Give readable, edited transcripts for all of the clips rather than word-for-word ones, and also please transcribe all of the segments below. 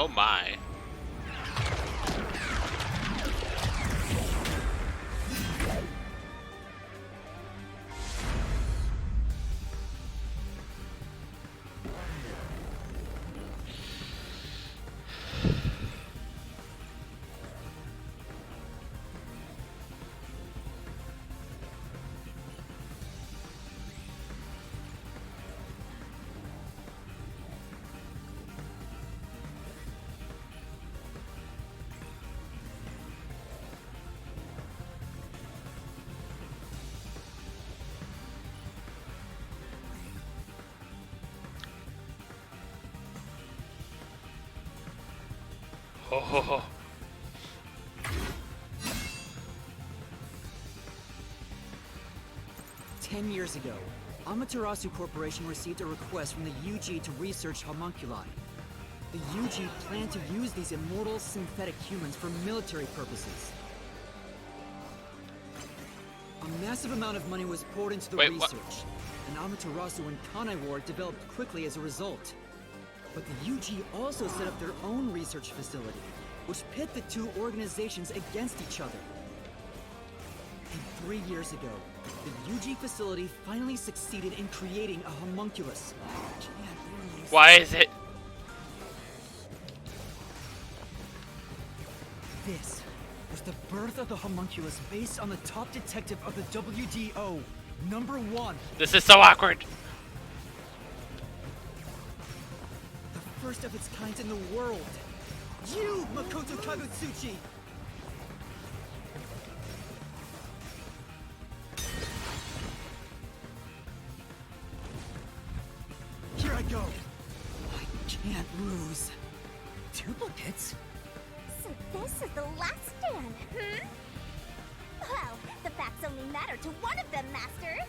Oh my. Ho ho ho. Ten years ago, Amaterasu Corporation received a request from the UG to research homunculi. The UG planned to use these immortal synthetic humans for military purposes. A massive amount of money was poured into the research, and Amaterasu and Kanai Ward developed quickly as a result. But the UG also set up their own research facility, which pit the two organizations against each other. And 3 years ago, the UG facility finally succeeded in creating a homunculus. Why is it? This was the birth of the homunculus based on the top detective of the WDO, #1. This is so awkward. The first of its kind in the world. You, Makoto Kagutsuchi! Here I go. I can't lose. Duplicates? So this is the last stand, hmm? Well, the facts only matter to one of them, Master.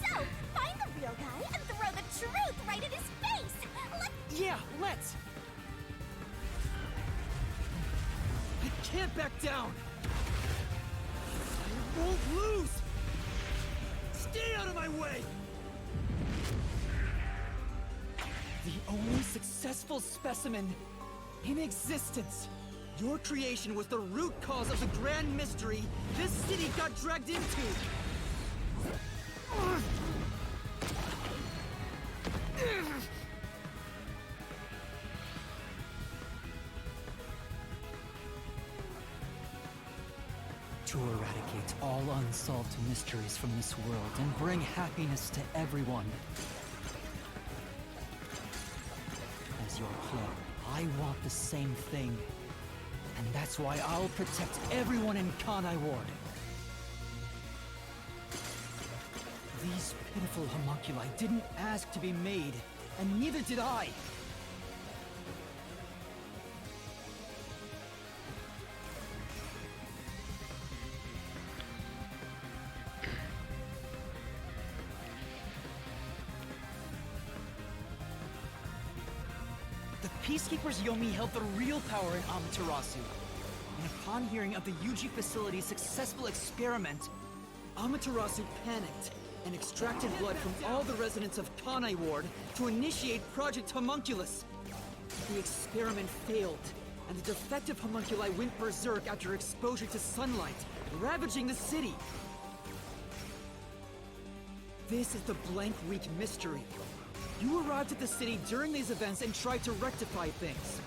So, find the real guy and throw the truth right in his face! Yeah, let's! I can't back down! I won't lose! Stay out of my way! The only successful specimen in existence. Your creation was the root cause of the grand mystery this city got dragged into. To eradicate all unsolved mysteries from this world and bring happiness to everyone. As your clone, I want the same thing. And that's why I'll protect everyone in Kanai Ward. These pitiful homunculi didn't ask to be made, and neither did I. The Peacekeepers Yomi held the real power in Amaterasu. And upon hearing of the UG facility's successful experiment, Amaterasu panicked and extracted blood from all the residents of Kanai Ward to initiate Project Homunculus. The experiment failed, and the defective homunculi went berserk after exposure to sunlight, ravaging the city. This is the Blank Week mystery. You arrived at the city during these events and tried to rectify things.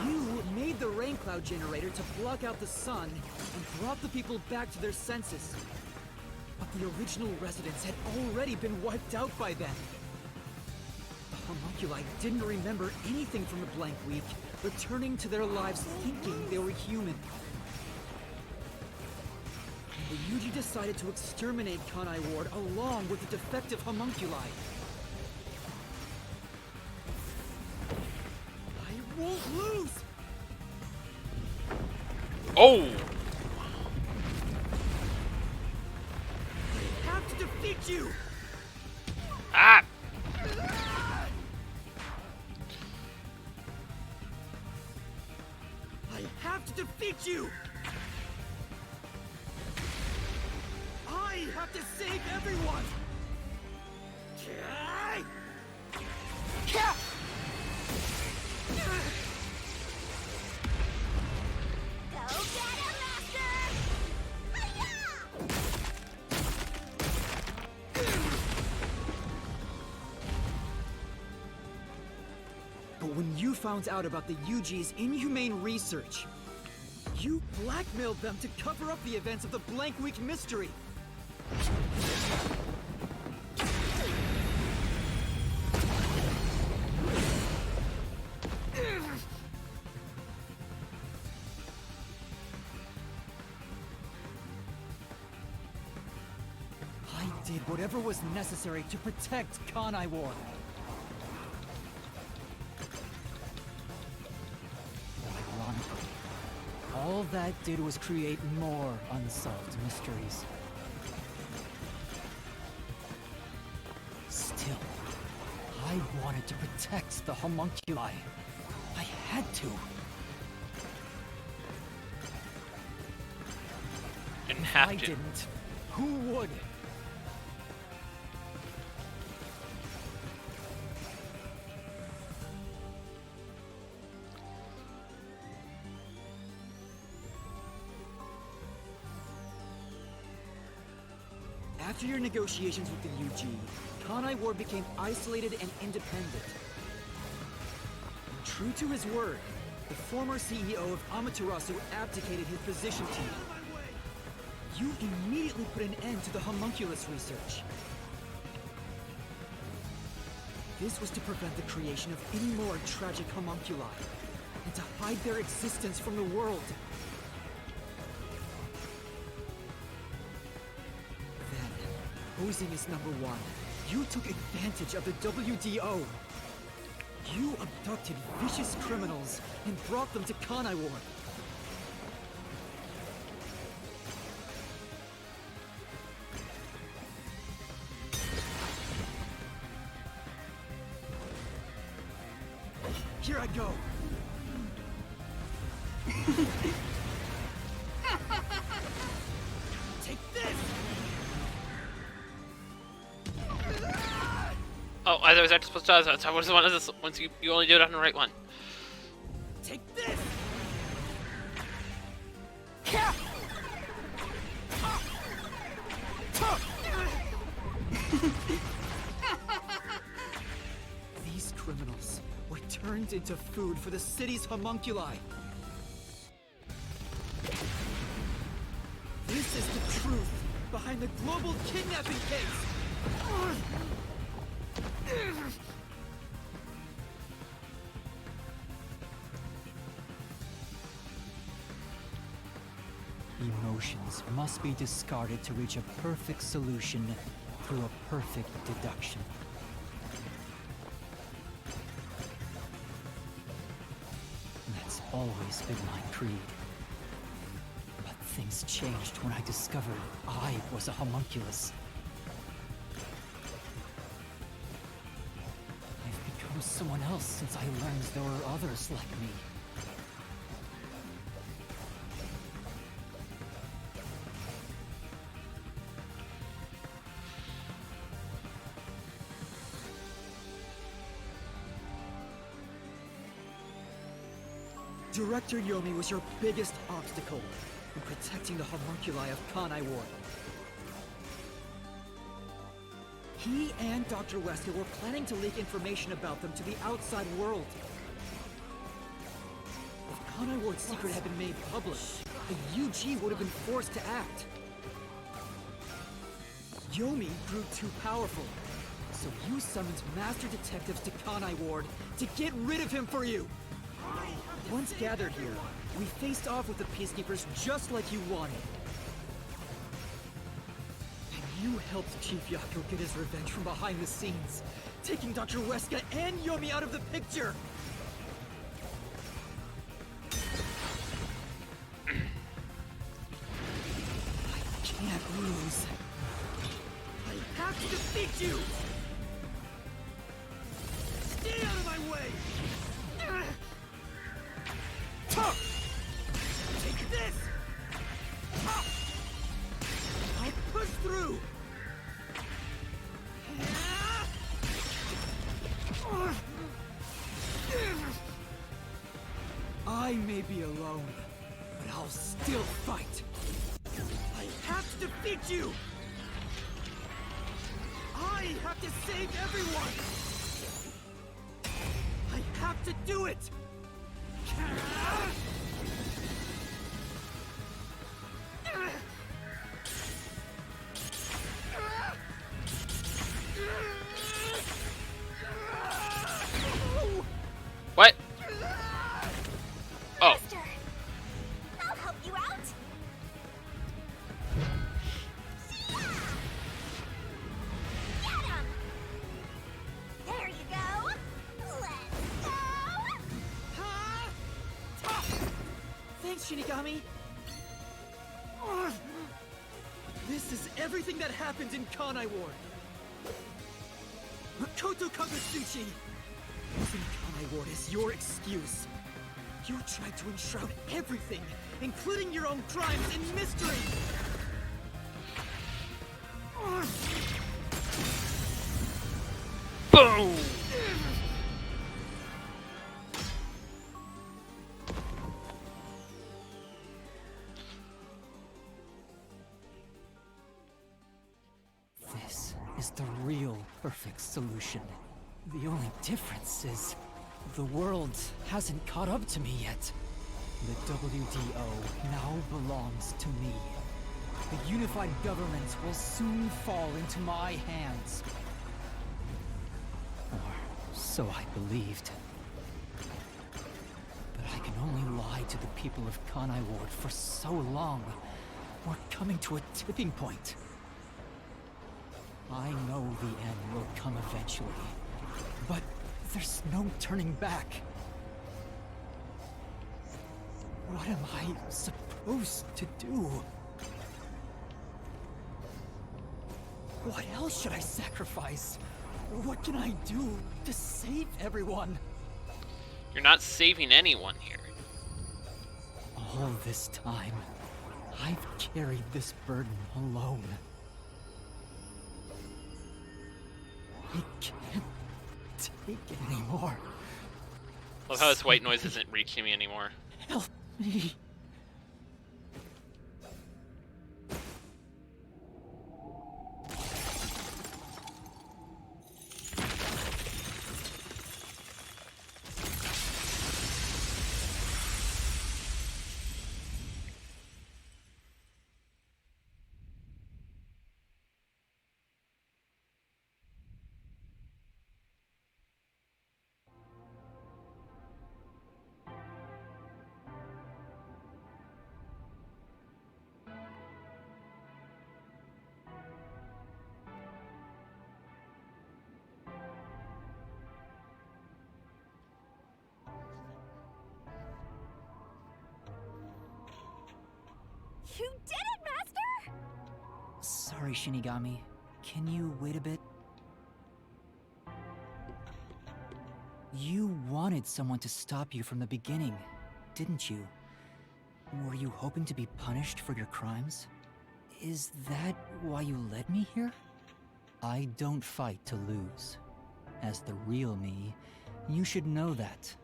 You made the rain cloud generator to block out the sun and brought the people back to their senses. But the original residents had already been wiped out by then. The homunculi didn't remember anything from the Blank Week, returning to their lives thinking they were human. And the UG decided to exterminate Kanai Ward along with the defective homunculi. I won't lose! Oh! I have to defeat you! Ah! I have to defeat you! I have to save everyone! found out about the Yuji's inhumane research. You blackmailed them to cover up the events of the Blank Week mystery. I did whatever was necessary to protect Kanai Ward. Ironically, all that did was create more unsolved mysteries. Still, I wanted to protect the homunculi. I had to. Didn't If have I to. didn't, who would? After your negotiations with the UG, Kanai Ward became isolated and independent. True to his word, the former CEO of Amaterasu abdicated his position to you. You immediately put an end to the homunculus research. This was to prevent the creation of any more tragic homunculi, and to hide their existence from the world. Posing as number one, you took advantage of the WDO. You abducted vicious criminals and brought them to Kanai Ward. Here I go. Take this! Oh, I was actually supposed to. So I was the one of this. Once you only do it on the right one. Take this! These criminals were turned into food for the city's homunculi. This is the truth behind the global kidnapping case! Emotions must be discarded to reach a perfect solution through a perfect deduction. That's always been my creed. But things changed when I discovered I was a homunculus. I've become someone else since I learned there were others like me. Director Yomi was your biggest obstacle in protecting the homunculi of Kanai Ward. He and Dr. Wesker were planning to leak information about them to the outside world. If Kanai Ward's secret had been made public, the UG would have been forced to act. Yomi grew too powerful, so you summoned master detectives to Kanai Ward to get rid of him for you! Once gathered here, we faced off with the Peacekeepers just like you wanted. And you helped Chief Yako get his revenge from behind the scenes, taking Dr. Wesker and Yomi out of the picture! I can't lose. I have to defeat you! Stay out of my way! Take this! I'll push through! I may be alone, but I'll still fight! I have to defeat you! I have to save everyone! I have have to do it! What? Oh. Master, I'll help you out. Get him! There you go. Let's go. Thanks, Shinigami. Ugh. This is everything that happened in Kanai Ward. Makoto Kagutsuchi! Using Kanai Ward is your excuse. You tried to enshroud everything, including your own crimes, in mystery! Ugh. Boom! This is the real perfect solution. The only difference is the world hasn't caught up to me yet. The WDO now belongs to me. The unified government will soon fall into my hands. Or so I believed. But I can only lie to the people of Kanai Ward for so long. We're coming to a tipping point. I know the end will come eventually, but there's no turning back. What am I supposed to do? What else should I sacrifice? What can I do to save everyone? You're not saving anyone here. All this time, I've carried this burden alone. I can't take it anymore. Love how this white noise isn't reaching me anymore. Help me. You did it, Master! Sorry, Shinigami. Can you wait a bit? You wanted someone to stop you from the beginning, didn't you? Were you hoping to be punished for your crimes? Is that why you led me here? I don't fight to lose. As the real me, you should know that.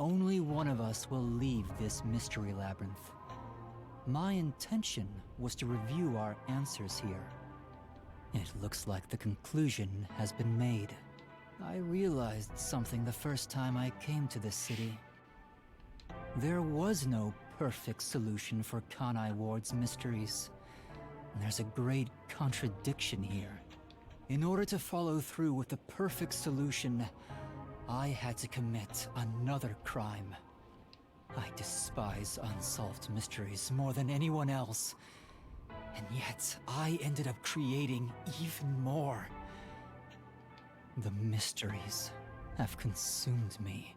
Only one of us will leave this mystery labyrinth. My intention was to review our answers here. It looks like the conclusion has been made. I realized something the first time I came to this city. There was no perfect solution for Kanai Ward's mysteries. There's a great contradiction here. In order to follow through with the perfect solution, I had to commit another crime. I despise unsolved mysteries more than anyone else. And yet, I ended up creating even more. The mysteries have consumed me.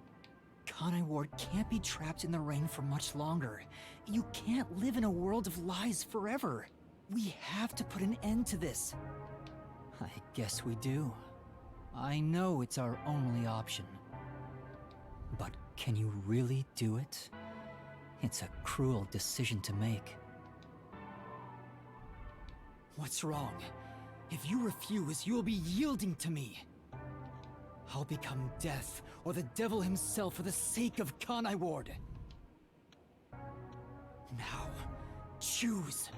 Kanai Ward can't be trapped in the rain for much longer. You can't live in a world of lies forever. We have to put an end to this. I guess we do. I know it's our only option. But can you really do it? It's a cruel decision to make. What's wrong? If you refuse, you will be yielding to me. I'll become death or the devil himself for the sake of Kanai Ward. Now, choose.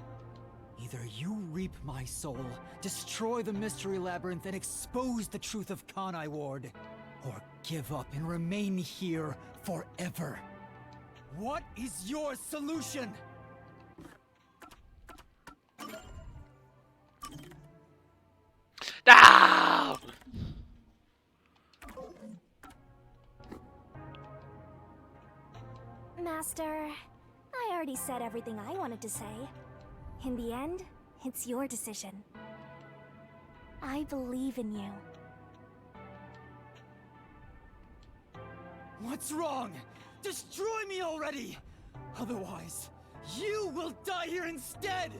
Either you reap my soul, destroy the mystery labyrinth, and expose the truth of Kanai Ward, or give up and remain here forever. What is your solution? No! Master, I already said everything I wanted to say. In the end, it's your decision. I believe in you. What's wrong? Destroy me already! Otherwise, you will die here instead!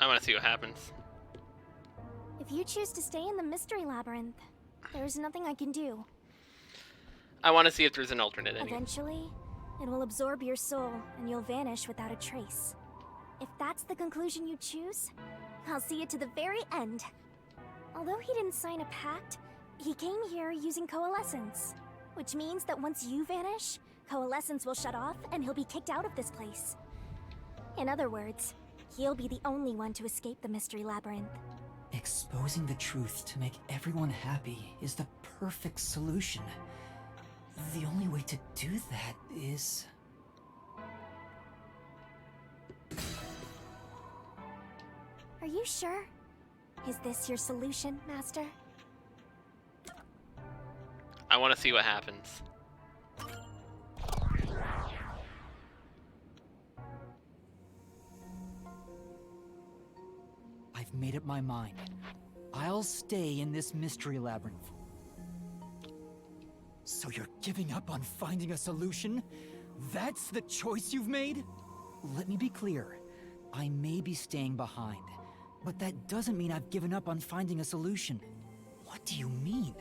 I want to see what happens. If you choose to stay in the Mystery Labyrinth, there's nothing I can do. I want to see if there's an alternate ending. Eventually, it will absorb your soul, and you'll vanish without a trace. If that's the conclusion you choose, I'll see you to the very end. Although he didn't sign a pact, he came here using coalescence. Which means that once you vanish, coalescence will shut off, and he'll be kicked out of this place. In other words, he'll be the only one to escape the Mystery Labyrinth. Exposing the truth to make everyone happy is the perfect solution. The only way to do that is... Are you sure? Is this your solution, Master? I want to see what happens. I've made up my mind. I'll stay in this Mystery Labyrinth. So you're giving up on finding a solution? That's the choice you've made? Let me be clear. I may be staying behind, but that doesn't mean I've given up on finding a solution. What do you mean?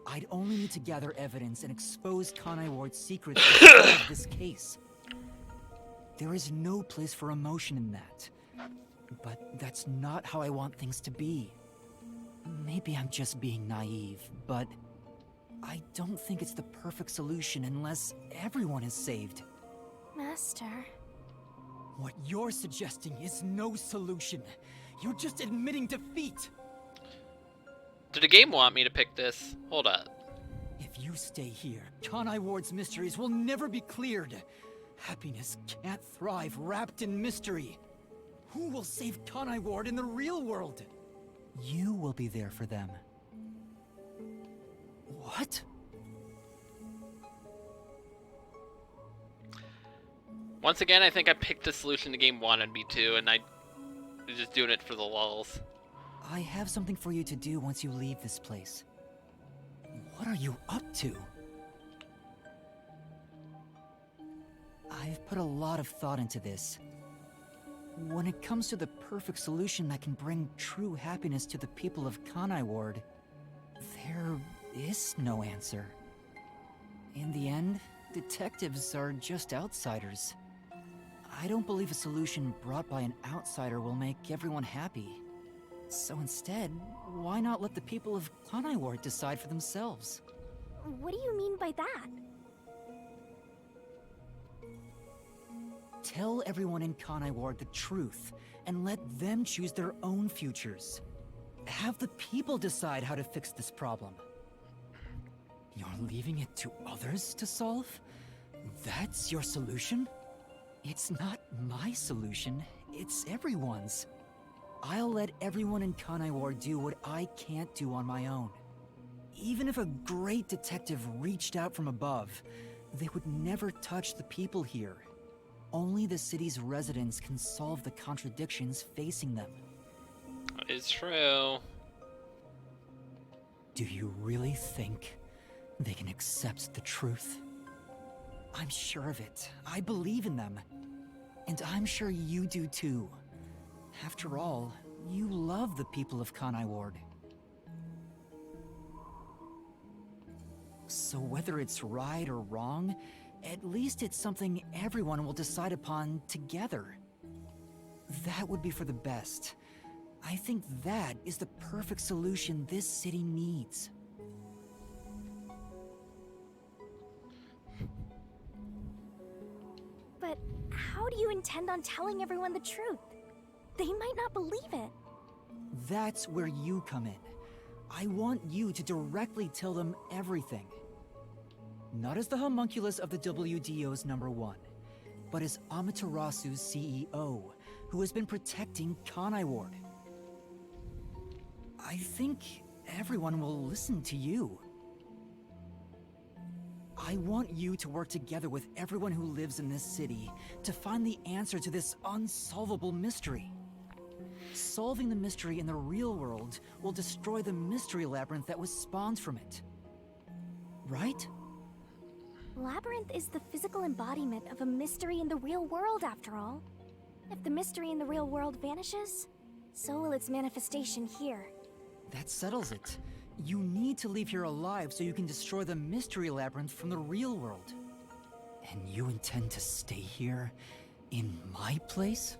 I'd only need to gather evidence and expose Kanai Ward's secrets to solve this case. There is no place for emotion in that. But that's not how I want things to be. Maybe I'm just being naive, but I don't think it's the perfect solution unless everyone is saved. Master... What you're suggesting is no solution. You're just admitting defeat. Did the game want me to pick this? Hold up. If you stay here, Kanai Ward's mysteries will never be cleared. Happiness can't thrive wrapped in mystery. Who will save Kanai Ward in the real world? You will be there for them. What? Once again, I think I picked the solution the game wanted me to, and I was just doing it for the lulz. I have something for you to do once you leave this place. What are you up to? I've put a lot of thought into this. When it comes to the perfect solution that can bring true happiness to the people of Kanai Ward, there is no answer. In the end, detectives are just outsiders. I don't believe a solution brought by an outsider will make everyone happy. So instead, why not let the people of Kanai Ward decide for themselves? What do you mean by that? Tell everyone in Kanai Ward the truth, and let them choose their own futures. Have the people decide how to fix this problem. You're leaving it to others to solve? That's your solution? It's not my solution, it's everyone's. I'll let everyone in Kanai Ward do what I can't do on my own. Even if a great detective reached out from above, they would never touch the people here. Only the city's residents can solve the contradictions facing them. It's true. Do you really think they can accept the truth? I'm sure of it. I believe in them. And I'm sure you do too. After all, you love the people of Kanai Ward. So whether it's right or wrong, at least it's something everyone will decide upon together. that would be for the best. I think that is the perfect solution this city needs. But how do you intend on telling everyone the truth? They might not believe it. That's where you come in. I want you to directly tell them everything. Not as the homunculus of the WDO's #1, but as Amaterasu's CEO, who has been protecting Kanai Ward. I think everyone will listen to you. I want you to work together with everyone who lives in this city to find the answer to this unsolvable mystery. Solving the mystery in the real world will destroy the mystery labyrinth that was spawned from it. Right? Labyrinth is the physical embodiment of a mystery in the real world, after all. If the mystery in the real world vanishes, so will its manifestation here. That settles it. You need to leave here alive so you can destroy the mystery labyrinth from the real world. And you intend to stay here, in my place?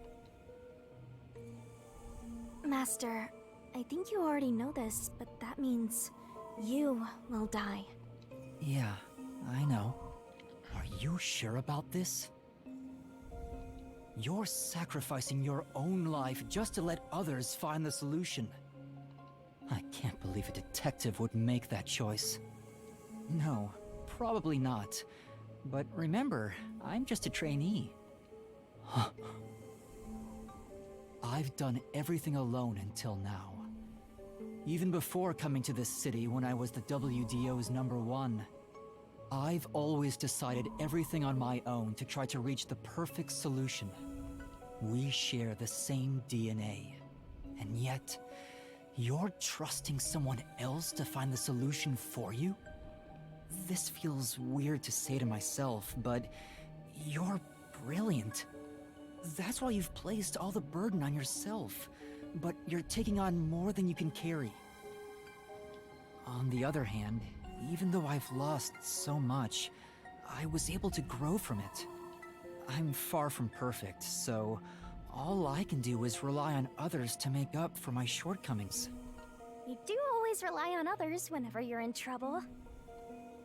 Master, I think you already know this, but that means you will die. Yeah, I know. Are you sure about this? You're sacrificing your own life just to let others find the solution. I can't believe a detective would make that choice. No, probably not. But remember, I'm just a trainee. I've done everything alone until now. Even before coming to this city when I was the WDO's #1, I've always decided everything on my own to try to reach the perfect solution. We share the same DNA, and yet, you're trusting someone else to find the solution for you? This feels weird to say to myself, but you're brilliant. That's why you've placed all the burden on yourself, but you're taking on more than you can carry. On the other hand, even though I've lost so much, I was able to grow from it. I'm far from perfect, so all I can do is rely on others to make up for my shortcomings. You do always rely on others whenever you're in trouble.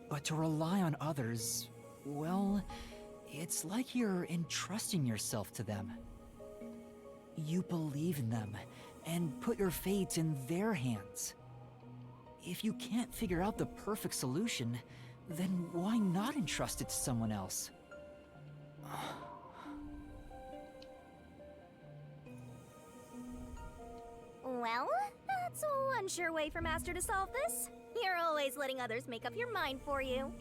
But to rely on others, well, it's like you're entrusting yourself to them. You believe in them and put your fate in their hands. If you can't figure out the perfect solution, then why not entrust it to someone else? Well, that's one sure way for Master to solve this. You're always letting others make up your mind for you.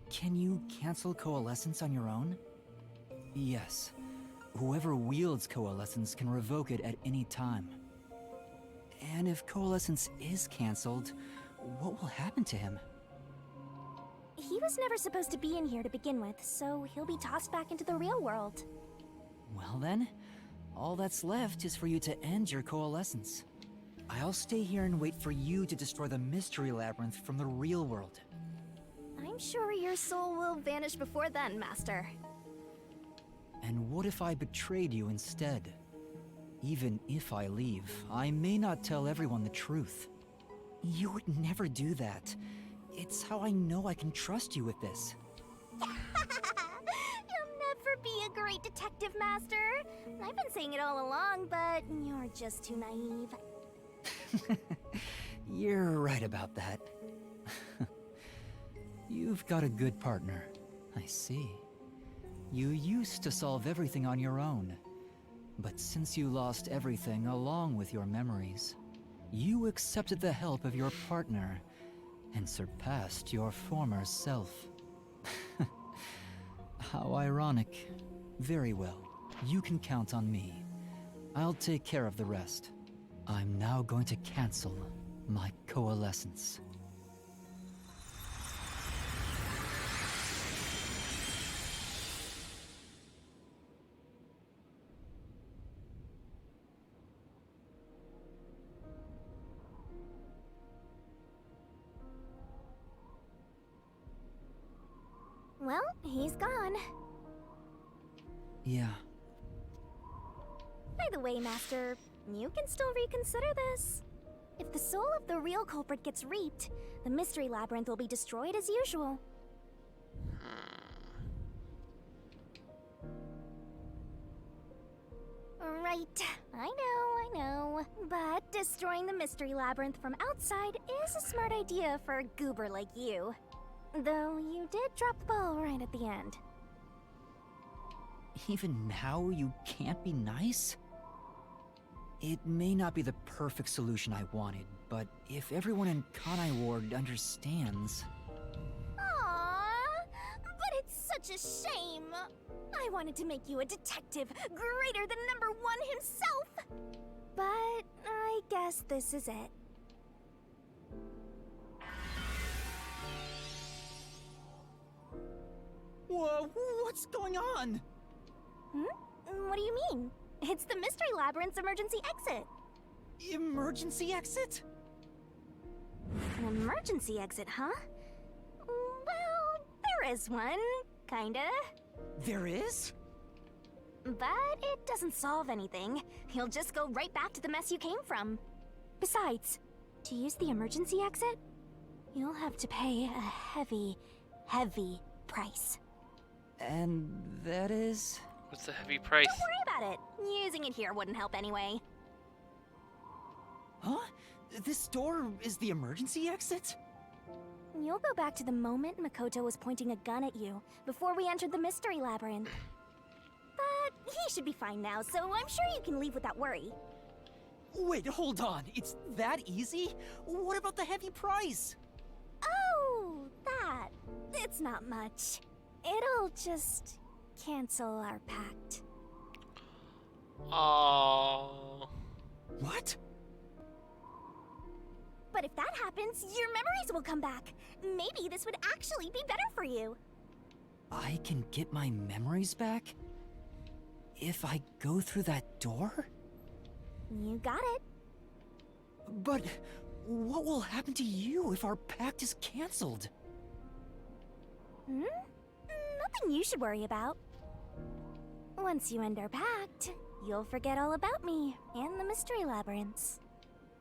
Can you cancel coalescence on your own? Yes. Whoever wields coalescence can revoke it at any time. And if coalescence is canceled, what will happen to him? He was never supposed to be in here to begin with, so he'll be tossed back into the real world. Well then, all that's left is for you to end your coalescence. I'll stay here and wait for you to destroy the mystery labyrinth from the real world. I'm sure your soul will vanish before then, Master. And what if I betrayed you instead? Even if I leave, I may not tell everyone the truth. You would never do that. It's how I know I can trust you with this. You'll never be a great detective, Master. I've been saying it all along, but you're just too naive. You're right about that. You've got a good partner. I see. You used to solve everything on your own. But since you lost everything along with your memories, you accepted the help of your partner and surpassed your former self. How ironic. Very well. You can count on me. I'll take care of the rest. I'm now going to cancel my coalescence. Well, he's gone. Yeah, the way, Master, you can still reconsider this. If the soul of the real culprit gets reaped, the mystery labyrinth will be destroyed as usual. Right, I know. But destroying the mystery labyrinth from outside is a smart idea for a goober like you. Though you did drop the ball right at the end. Even now, you can't be nice? It may not be the perfect solution I wanted, but if everyone in Kanai Ward understands... Aww, but it's such a shame. I wanted to make you a detective greater than #1 himself. But I guess this is it. Whoa, what's going on? What do you mean? It's the Mystery Labyrinth's emergency exit. Emergency exit? An emergency exit, huh? Well, there is one, kinda. There is? But it doesn't solve anything. You'll just go right back to the mess you came from. Besides, to use the emergency exit, you'll have to pay a heavy, heavy price. And that is... What's the heavy price? Don't worry about it. Using it here wouldn't help anyway. Huh? This door is the emergency exit? You'll go back to the moment Makoto was pointing a gun at you, before we entered the Mystery Labyrinth. But he should be fine now, so I'm sure you can leave without worry. Wait, hold on. It's that easy? What about the heavy price? Oh, that. It's not much. It'll just cancel our pact. Oh. What? But if that happens, your memories will come back. Maybe this would actually be better for you. I can get my memories back? If I go through that door? You got it. But what will happen to you if our pact is cancelled? Nothing you should worry about. Once you end our pact, you'll forget all about me and the Mystery Labyrinths.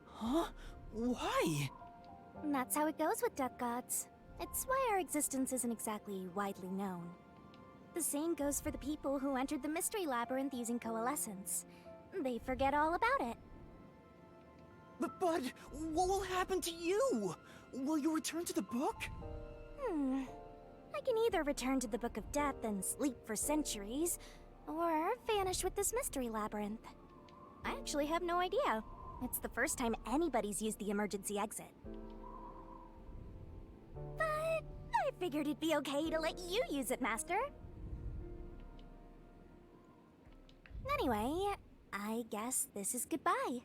Huh? Why? And that's how it goes with duck gods. It's why our existence isn't exactly widely known. The same goes for the people who entered the Mystery Labyrinth using coalescence. They forget all about it. But what will happen to you? Will you return to the book? I can either return to the Book of Death and sleep for centuries, or vanish with this Mystery Labyrinth. I actually have no idea. It's the first time anybody's used the emergency exit. But I figured it'd be okay to let you use it, Master. Anyway, I guess this is goodbye.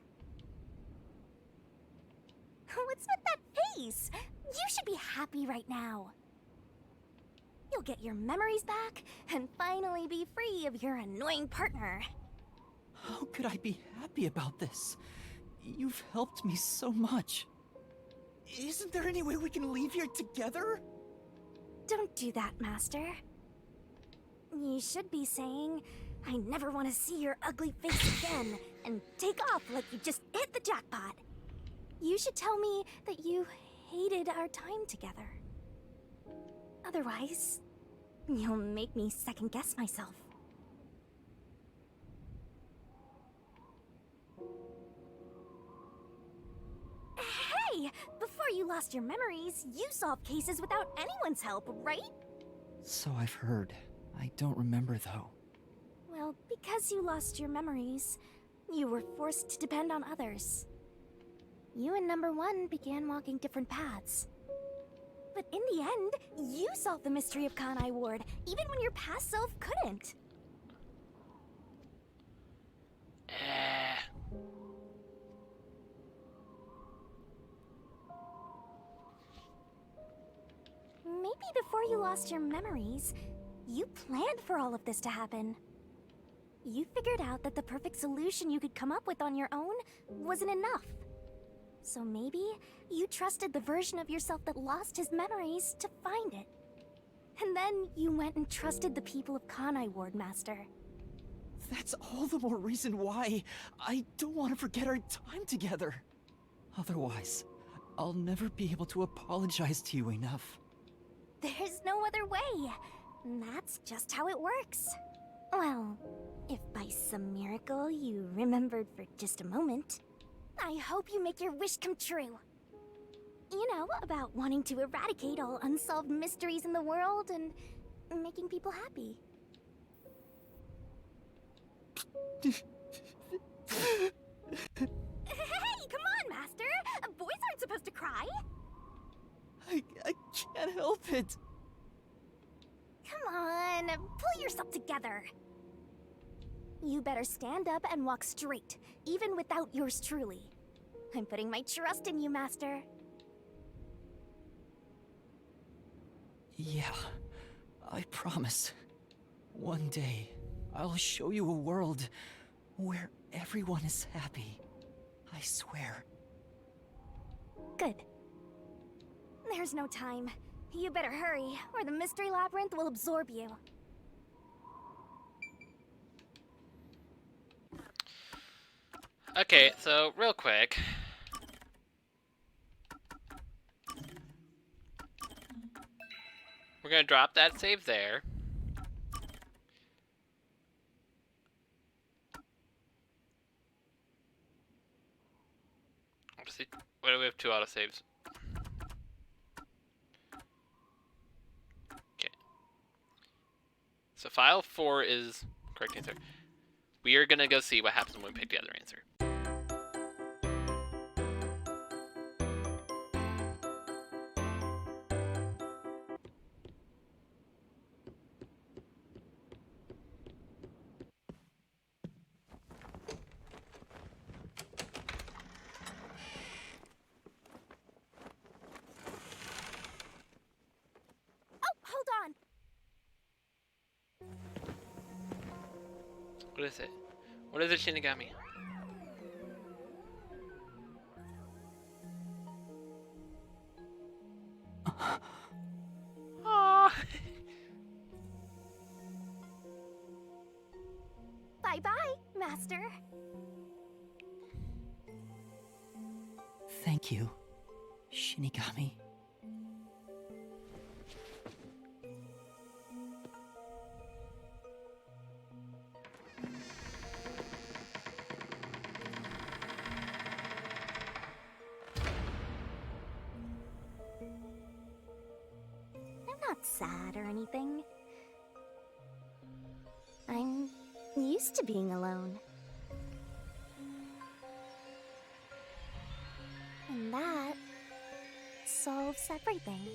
What's with that face? You should be happy right now. You'll get your memories back and finally be free of your annoying partner. How could I be happy about this? You've helped me so much. Isn't there any way we can leave here together? Don't do that, Master. You should be saying, I never want to see your ugly face again, and take off like you just hit the jackpot. You should tell me that you hated our time together. Otherwise, you'll make me second-guess myself. Hey! Before you lost your memories, you solved cases without anyone's help, right? So I've heard. I don't remember, though. Well, because you lost your memories, you were forced to depend on others. You and #1 began walking different paths. But in the end, you solved the mystery of Kanai Ward, even when your past self couldn't. Maybe before you lost your memories, you planned for all of this to happen. You figured out that the perfect solution you could come up with on your own wasn't enough. So maybe you trusted the version of yourself that lost his memories to find it. And then you went and trusted the people of Kanai Ward, Master. That's all the more reason why I don't want to forget our time together. Otherwise, I'll never be able to apologize to you enough. There's no other way. That's just how it works. Well, if by some miracle you remembered for just a moment, I hope you make your wish come true. You know, about wanting to eradicate all unsolved mysteries in the world and making people happy. Hey, come on, Master! Boys aren't supposed to cry! I can't help it. Come on, pull yourself together. You better stand up and walk straight, even without yours truly. I'm putting my trust in you, Master. Yeah, I promise. One day, I'll show you a world where everyone is happy. I swear. Good. There's no time. You better hurry, or the Mystery Labyrinth will absorb you. Okay, so real quick. We're gonna drop that save there. Let's see. What do we have? 2 autosaves. Okay. So file 4 is correct answer. We are gonna go see what happens when we pick the other answer. Oh, hold on! What is it? What is it, Shinigami? Aww. Bye-bye, Master. Thank you, Shinigami. I'm not sad or anything. I'm used to being alone. And that solves everything.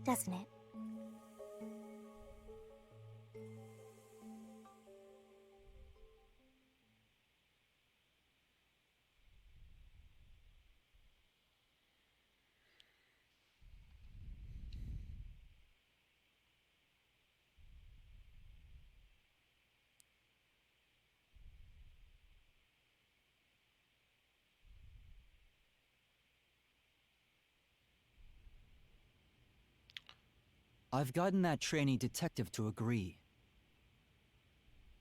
Doesn't it? I've gotten that trainee detective to agree.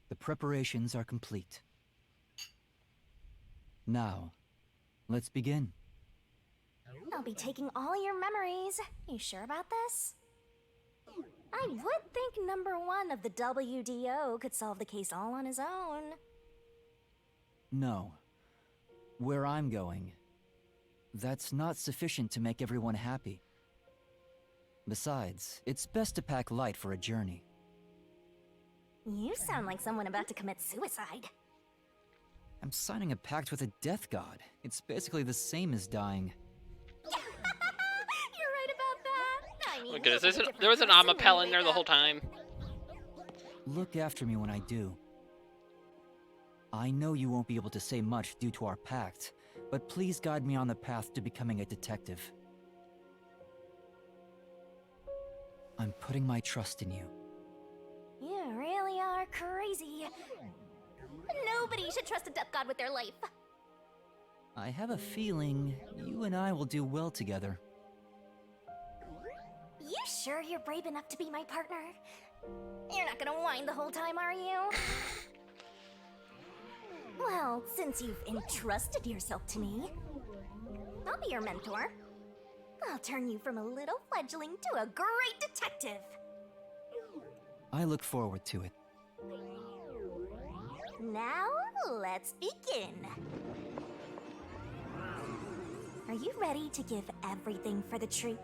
The preparations are complete. Now, let's begin. I'll be taking all your memories. You sure about this? I would think number 1 of the WDO could solve the case all on his own. No. Where I'm going, that's not sufficient to make everyone happy. Besides, it's best to pack light for a journey. You sound like someone about to commit suicide. I'm signing a pact with a death god. It's basically the same as dying. You're right about that. I mean, Oh my goodness, he's a there was an different person Amapel when in you there the wake whole up. time. Look after me when I do. I know you won't be able to say much due to our pact, but please guide me on the path to becoming a detective. I'm putting my trust in you. You really are crazy. Nobody should trust a death god with their life. I have a feeling you and I will do well together. You sure you're brave enough to be my partner? You're not gonna whine the whole time, are you? Well, since you've entrusted yourself to me, I'll be your mentor. I'll turn you from a little fledgling to a great detective. I look forward to it. Now, let's begin. Are you ready to give everything for the truth?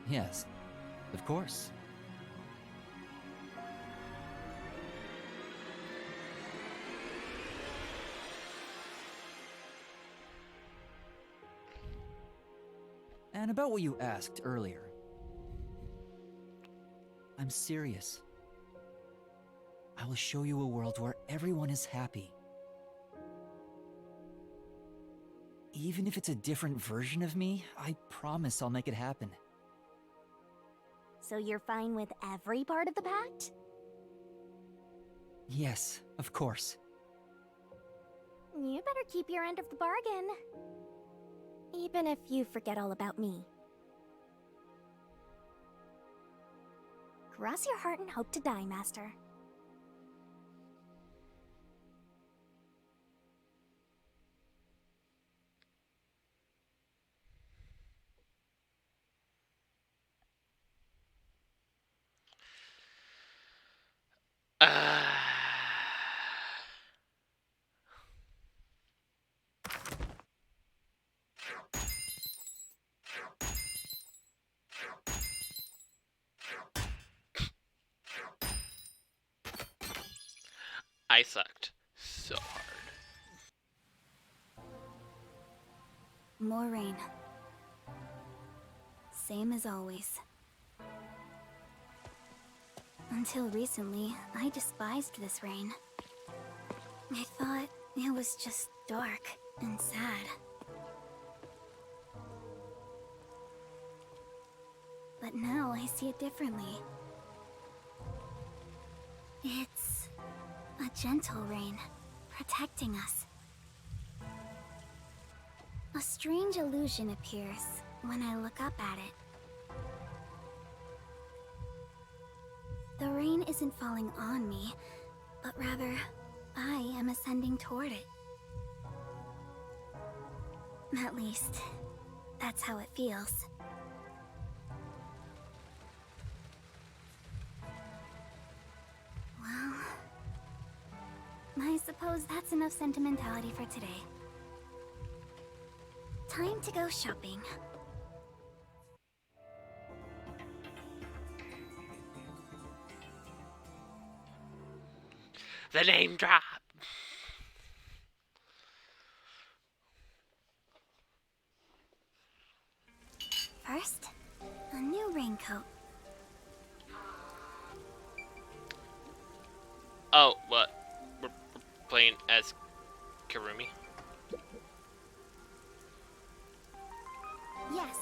Yes, of course. And about what you asked earlier. I'm serious. I will show you a world where everyone is happy. Even if it's a different version of me, I promise I'll make it happen. So you're fine with every part of the pact? Yes, of course. You better keep your end of the bargain. Even if you forget all about me. Cross your heart and hope to die, Master. Uh, I sucked so hard. More rain. Same as always. Until recently, I despised this rain. I thought it was just dark and sad. But now I see it differently. It's a gentle rain, protecting us. A strange illusion appears when I look up at it. The rain isn't falling on me, but rather, I am ascending toward it. At least, that's how it feels. Well, I suppose that's enough sentimentality for today. Time to go shopping. The name drop. First, a new raincoat. Oh, what? We're playing as Karumi? Yes.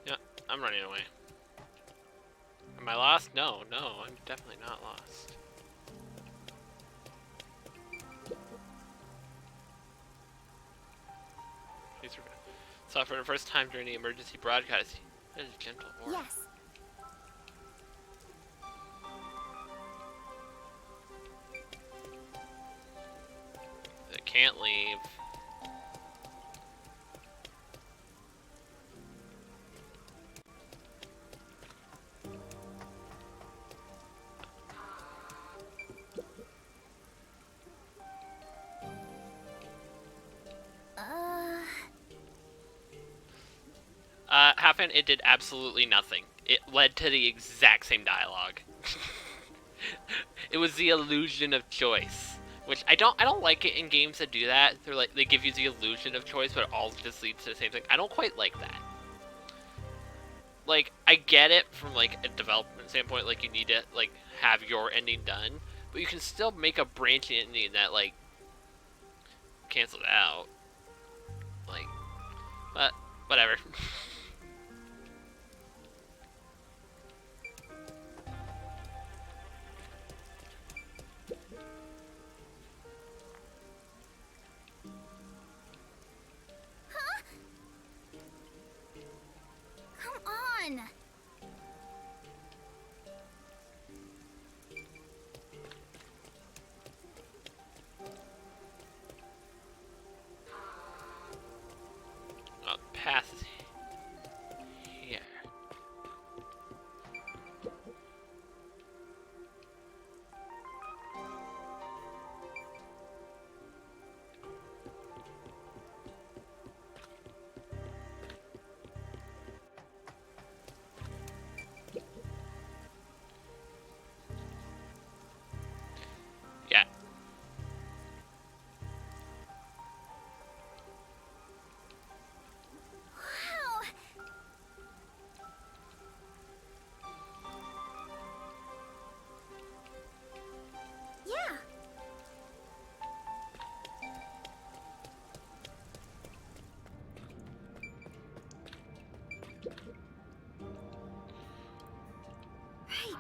Yeah, I'm running away. Am I lost? No, I'm definitely not lost. Saw for the first time during the emergency broadcast. That is gentle war. Yes. I can't leave. Happen, it did absolutely nothing. It led to the exact same dialogue. It was the illusion of choice, which I don't like it in games that do that. They're like, they give you the illusion of choice, but it all just leads to the same thing. I don't quite like that. Like, I get it from like a development standpoint, like you need to like have your ending done, but you can still make a branching ending that like cancels it out. Like, but whatever.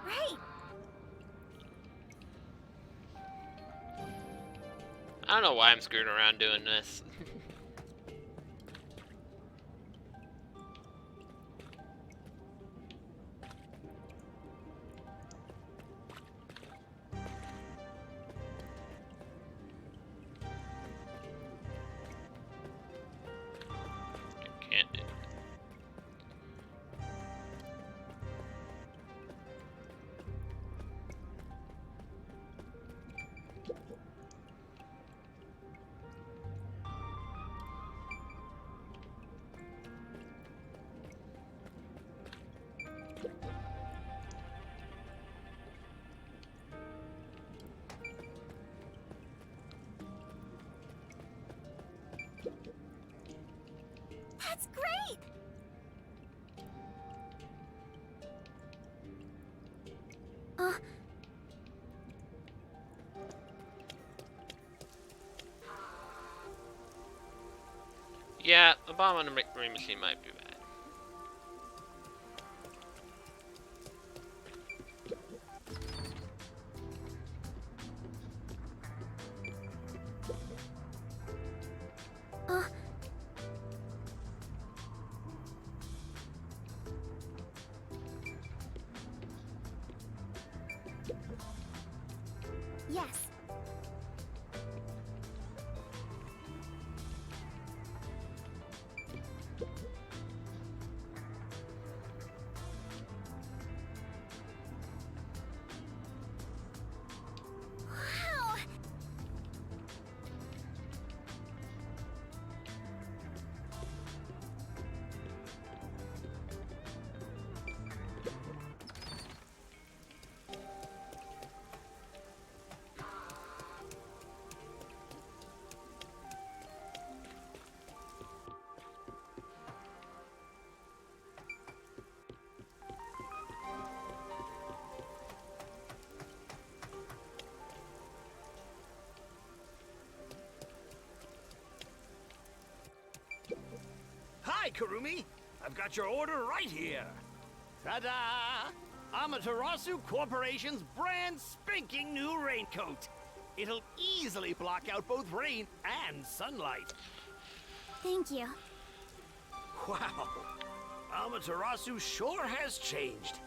Right. I don't know why I'm screwing around doing this. Can't do it. That's great! Yeah, a bomb on a marine machine might be bad. Yes. Wow! Hi, Kurumi. I've got your order right here. Ta-da! Amaterasu Corporation's brand spanking new raincoat. It'll easily block out both rain and sunlight. Thank you. Wow. Amaterasu sure has changed.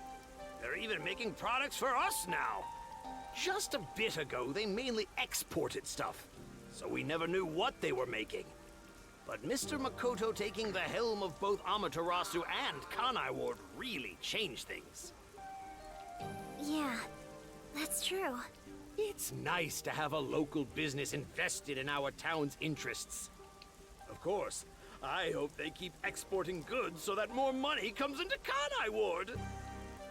They're even making products for us now. Just a bit ago, they mainly exported stuff, so we never knew what they were making. But Mr. Makoto taking the helm of both Amaterasu and Kanai Ward really changed things. Yeah, that's true. It's nice to have a local business invested in our town's interests. Of course, I hope they keep exporting goods so that more money comes into Kanai Ward.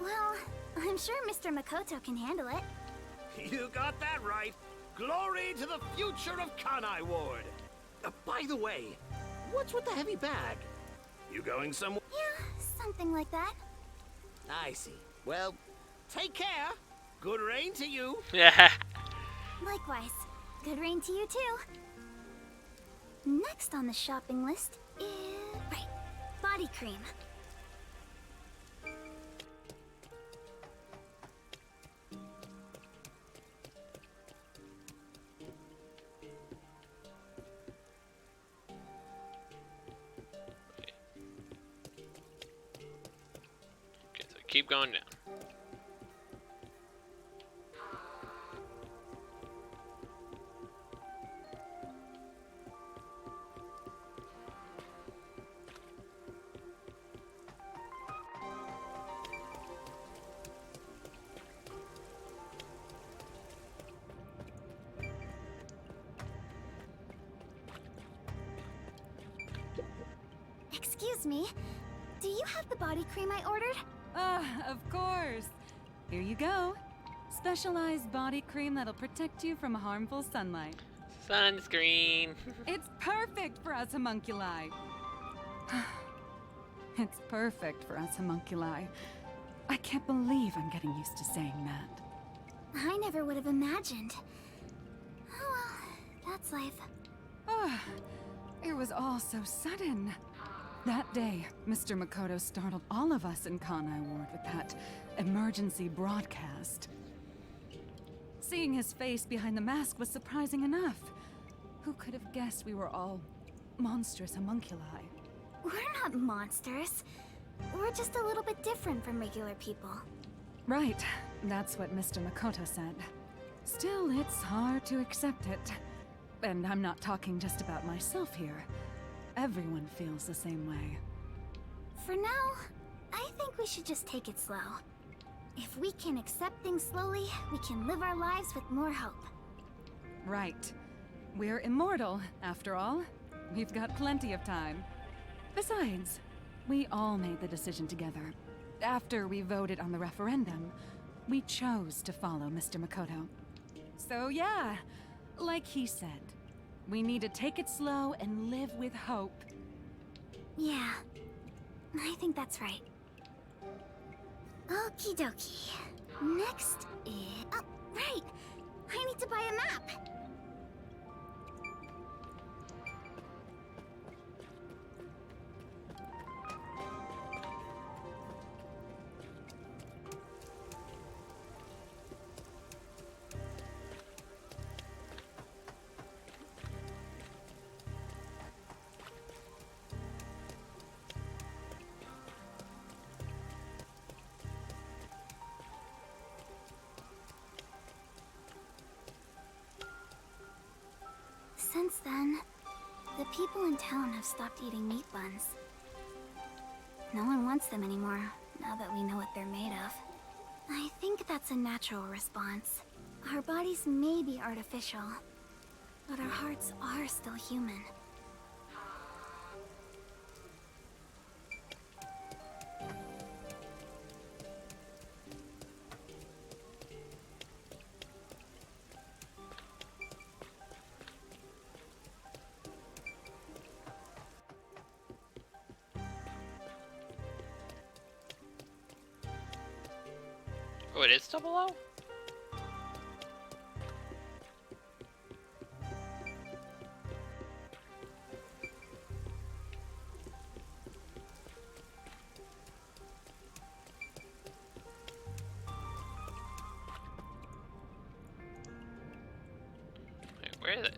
Well, I'm sure Mr. Makoto can handle it. You got that right. Glory to the future of Kanai Ward. By the way, what's with the heavy bag? You going somewhere? Yeah, something like that. I see. Well, take care. Good rain to you. Yeah. Likewise. Good rain to you too. Next on the shopping list is... Right, body cream. Okay, so keep going down. Excuse me, do you have the body cream I ordered? Of course. Here you go. Specialized body cream that'll protect you from harmful sunlight. Sunscreen. It's perfect for us homunculi. It's perfect for us homunculi. I can't believe I'm getting used to saying that. I never would have imagined. Oh well, that's life. It was all so sudden. That day, Mr. Makoto startled all of us in Kanai Ward with that emergency broadcast. Seeing his face behind the mask was surprising enough. Who could have guessed we were all monstrous homunculi? We're not monsters. We're just a little bit different from regular people. Right, that's what Mr. Makoto said. Still, it's hard to accept it. And I'm not talking just about myself here. Everyone feels the same way. For now, I think we should just take it slow. If we can accept things slowly, we can live our lives with more hope. Right. We're immortal, after all. We've got plenty of time. Besides, we all made the decision together. After we voted on the referendum, we chose to follow Mr. Makoto. So yeah, like he said, we need to take it slow and live with hope. Yeah, I think that's right. Okie dokie. Next is... Oh, right! I need to buy a map! Since then, the people in town have stopped eating meat buns. No one wants them anymore, now that we know what they're made of. I think that's a natural response. Our bodies may be artificial, but our hearts are still human. Oh, it is double O? Wait, where is it?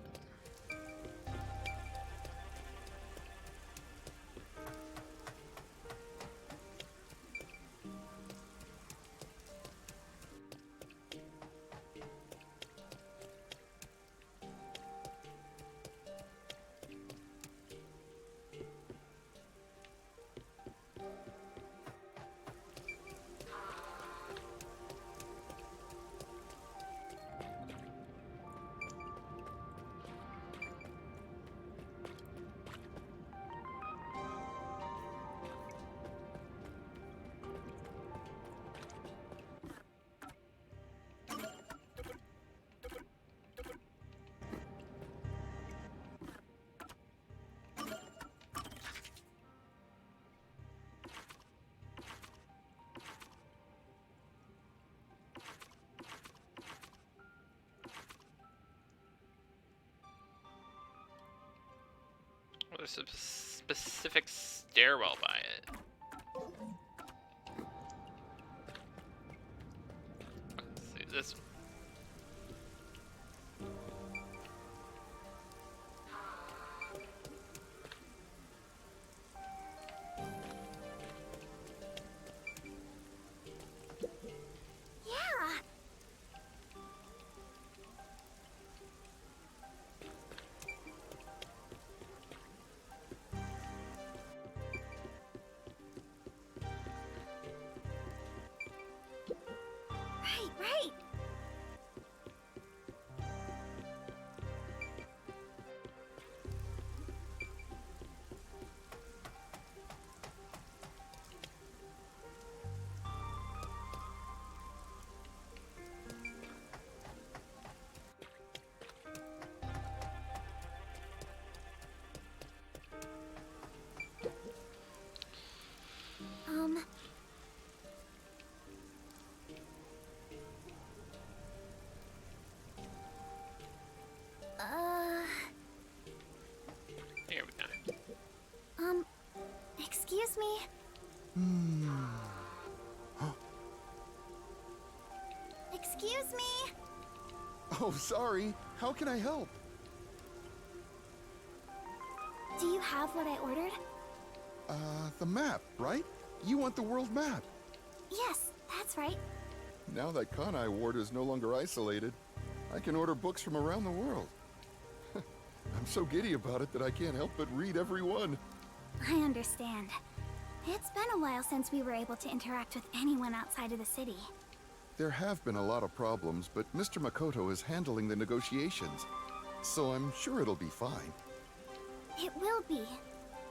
Well, there's a specific stairwell by it. Let's see this one. Yeah! Right, right! Um... Here we go. Excuse me? me? Oh, sorry. How can I help? Do you have what I ordered? The map, right? You want the world map. Yes, that's right. Now that Kanai Ward is no longer isolated, I can order books from around the world. I'm so giddy about it that I can't help but read every one. I understand. It's been a while since we were able to interact with anyone outside of the city. There have been a lot of problems, but Mr. Makoto is handling the negotiations, so I'm sure it'll be fine. It will be.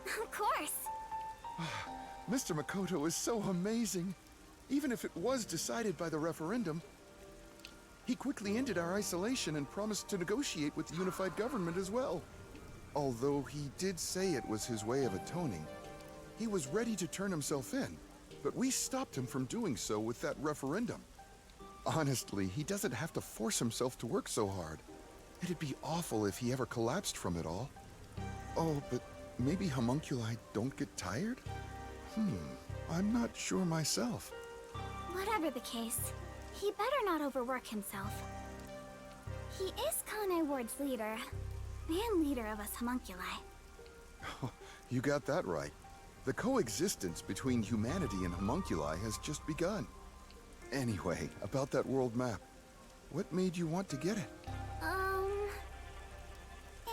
Of course. Mr. Makoto is so amazing. Even if it was decided by the referendum, he quickly ended our isolation and promised to negotiate with the unified government as well. Although he did say it was his way of atoning, he was ready to turn himself in, but we stopped him from doing so with that referendum. Honestly, he doesn't have to force himself to work so hard. It'd be awful if he ever collapsed from it all. Oh, but maybe homunculi don't get tired? I'm not sure myself. Whatever the case, he better not overwork himself. He is Kanai Ward's leader, and leader of us homunculi. You got that right. The coexistence between humanity and homunculi has just begun. Anyway, about that world map. What made you want to get it?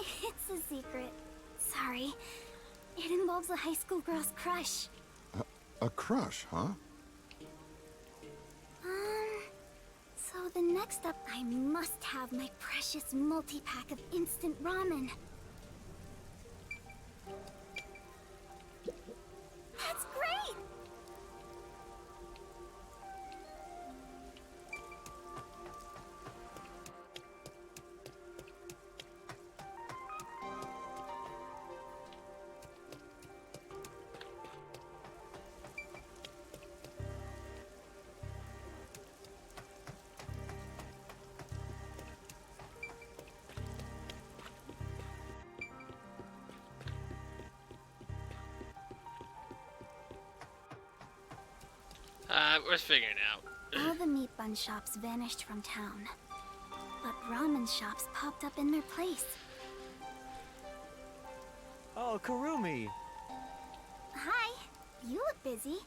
It's a secret. Sorry. It involves a high school girl's crush. A crush, huh? So the next up, I must have my precious multi-pack of instant ramen. That's great! We're figuring out. All the meat bun shops vanished from town, but ramen shops popped up in their place. Oh, Kurumi! Hi, you look busy.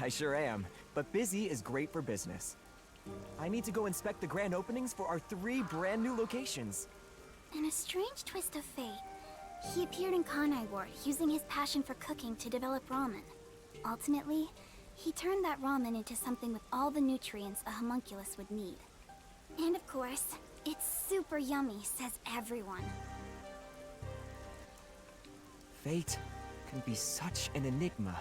I sure am, but busy is great for business. I need to go inspect the grand openings for our 3 brand new locations. In a strange twist of fate, he appeared in Kanai Ward using his passion for cooking to develop ramen. Ultimately, he turned that ramen into something with all the nutrients a homunculus would need. And of course, it's super yummy, says everyone. Fate can be such an enigma.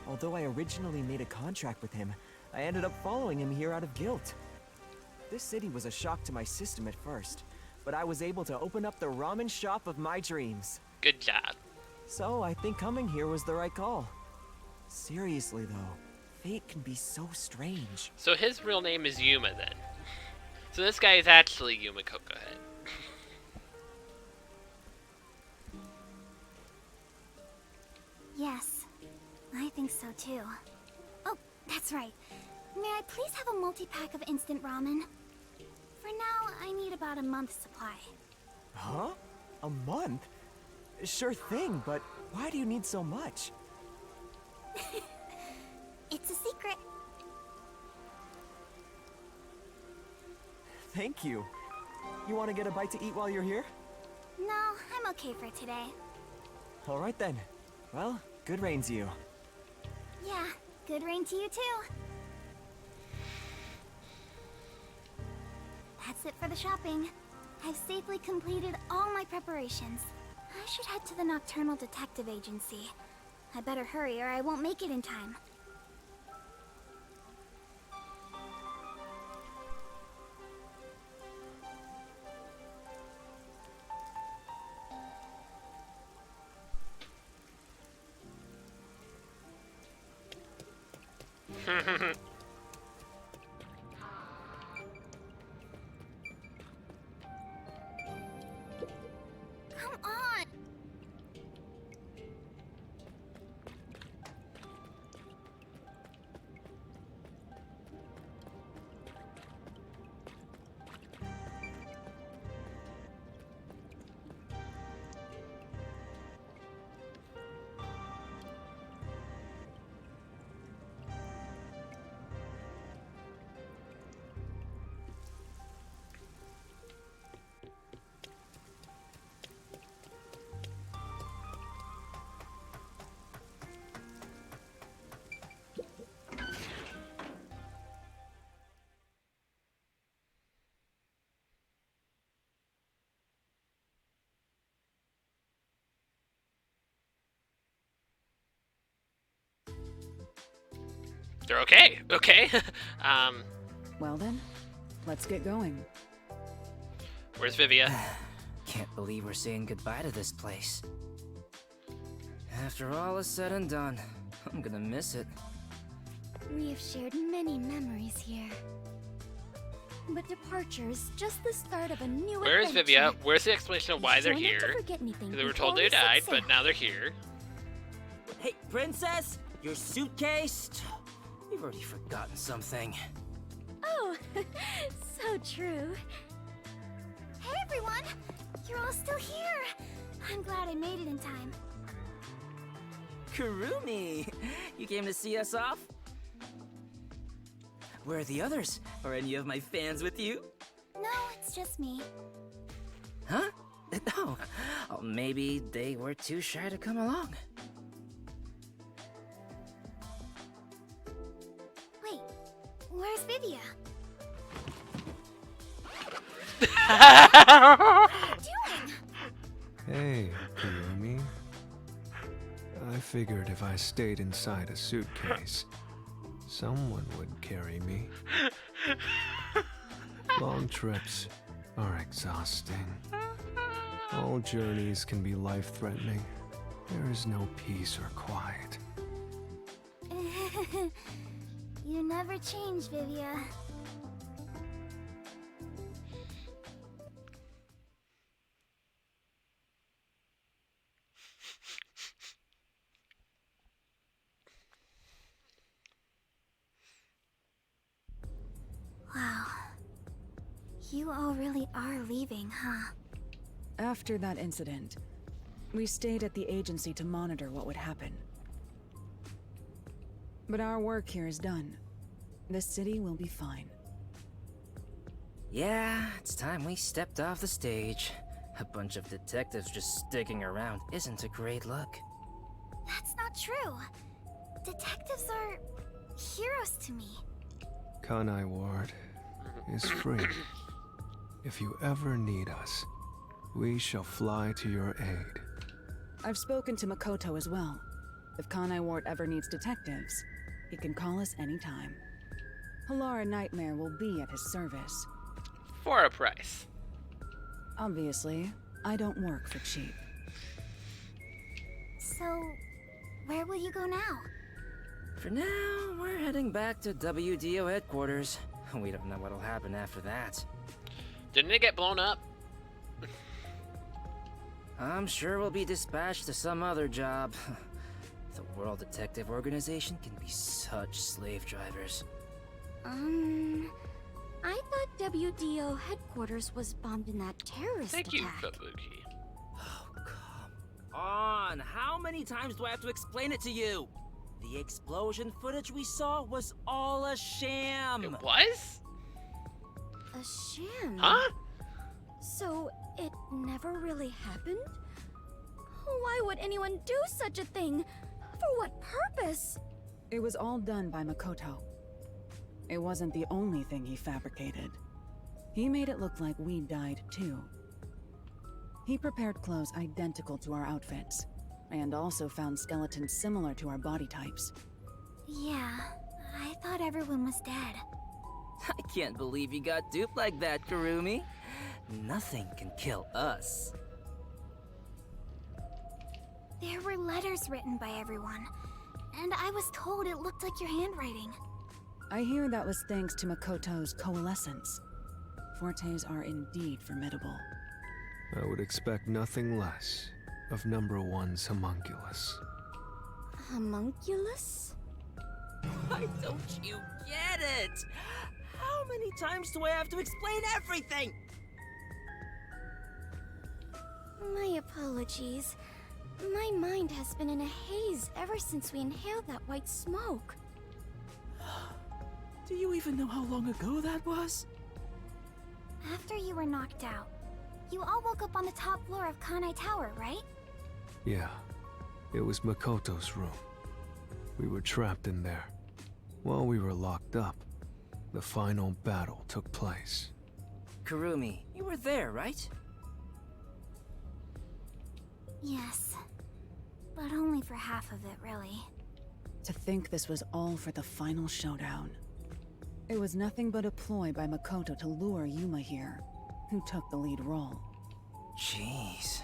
Although I originally made a contract with him, I ended up following him here out of guilt. This city was a shock to my system at first, but I was able to open up the ramen shop of my dreams. Good job. So I think coming here was the right call. Seriously though, fate can be so strange. So his real name is Yuma then. So this guy is actually Yuma Kokohead. Yes, I think so too. Oh, that's right. May I please have a multi-pack of instant ramen? For now, I need about a month's supply. Huh? A month? Sure thing, but why do you need so much? It's a secret. Thank you. You want to get a bite to eat while you're here? No, I'm okay for today. All right then. Well, good reign to you. Yeah, good reign to you too. That's it for the shopping. I've safely completed all my preparations. I should head to the Nocturnal Detective Agency. I better hurry or I won't make it in time. Come on! They're okay. Okay. Well then, let's get going. Where's Vivia? Can't believe we're saying goodbye to this place. After all is said and done, I'm gonna miss it. We have shared many memories here. But departure is just the start of a new Where's adventure. Vivia? Where's the explanation of why they're Try not to here? forget anything They were before told they we set died, sail. but now they're here. Hey, princess! Your suitcase? We've already forgotten something. Oh, so true. Hey everyone! You're all still here! I'm glad I made it in time. Kurumi! You came to see us off? Where are the others? Are any of my fans with you? No, it's just me. Huh? No. Oh, maybe they were too shy to come along. Wait, where's Vivia? Doing? Hey, Kurumi. I figured if I stayed inside a suitcase, someone would carry me. Long trips are exhausting. All journeys can be life-threatening. There is no peace or quiet. You never change, Vivia. Wow. You all really are leaving, huh? After that incident, we stayed at the agency to monitor what would happen. But our work here is done. The city will be fine. Yeah, it's time we stepped off the stage. A bunch of detectives just sticking around isn't a great look. That's not true. Detectives are heroes to me. Kanai Ward is free. If you ever need us, we shall fly to your aid. I've spoken to Makoto as well. If Kanai Ward ever needs detectives, he can call us anytime. Halara Nightmare will be at his service. For a price. Obviously, I don't work for cheap. So, where will you go now? For now, we're heading back to WDO headquarters. We don't know what'll happen after that. Didn't it get blown up? I'm sure we'll be dispatched to some other job. The World Detective Organization can be such slave drivers. I thought WDO headquarters was bombed in that terrorist Thank you, attack. Kabuki. Oh, come on! How many times do I have to explain it to you? The explosion footage we saw was all a sham! It was? A sham? Huh? So, it never really happened? Why would anyone do such a thing? For what purpose? It was all done by Makoto. It wasn't the only thing he fabricated. He made it look like we died too. He prepared clothes identical to our outfits, and also found skeletons similar to our body types. Yeah, I thought everyone was dead. I can't believe you got duped like that, Kurumi. Nothing can kill us. There were letters written by everyone, and I was told it looked like your handwriting. I hear that was thanks to Makoto's coalescence. Fortes are indeed formidable. I would expect nothing less of number one's homunculus. Homunculus? Why don't you get it? How many times do I have to explain everything? My apologies. My mind has been in a haze ever since we inhaled that white smoke. Do you even know how long ago that was? After you were knocked out, you all woke up on the top floor of Kanai Tower, right? Yeah, it was Makoto's room. We were trapped in there. While we were locked up, the final battle took place. Kurumi, you were there, right? Yes. But only for half of it, really. To think this was all for the final showdown. It was nothing but a ploy by Makoto to lure Yuma here, who took the lead role. Jeez.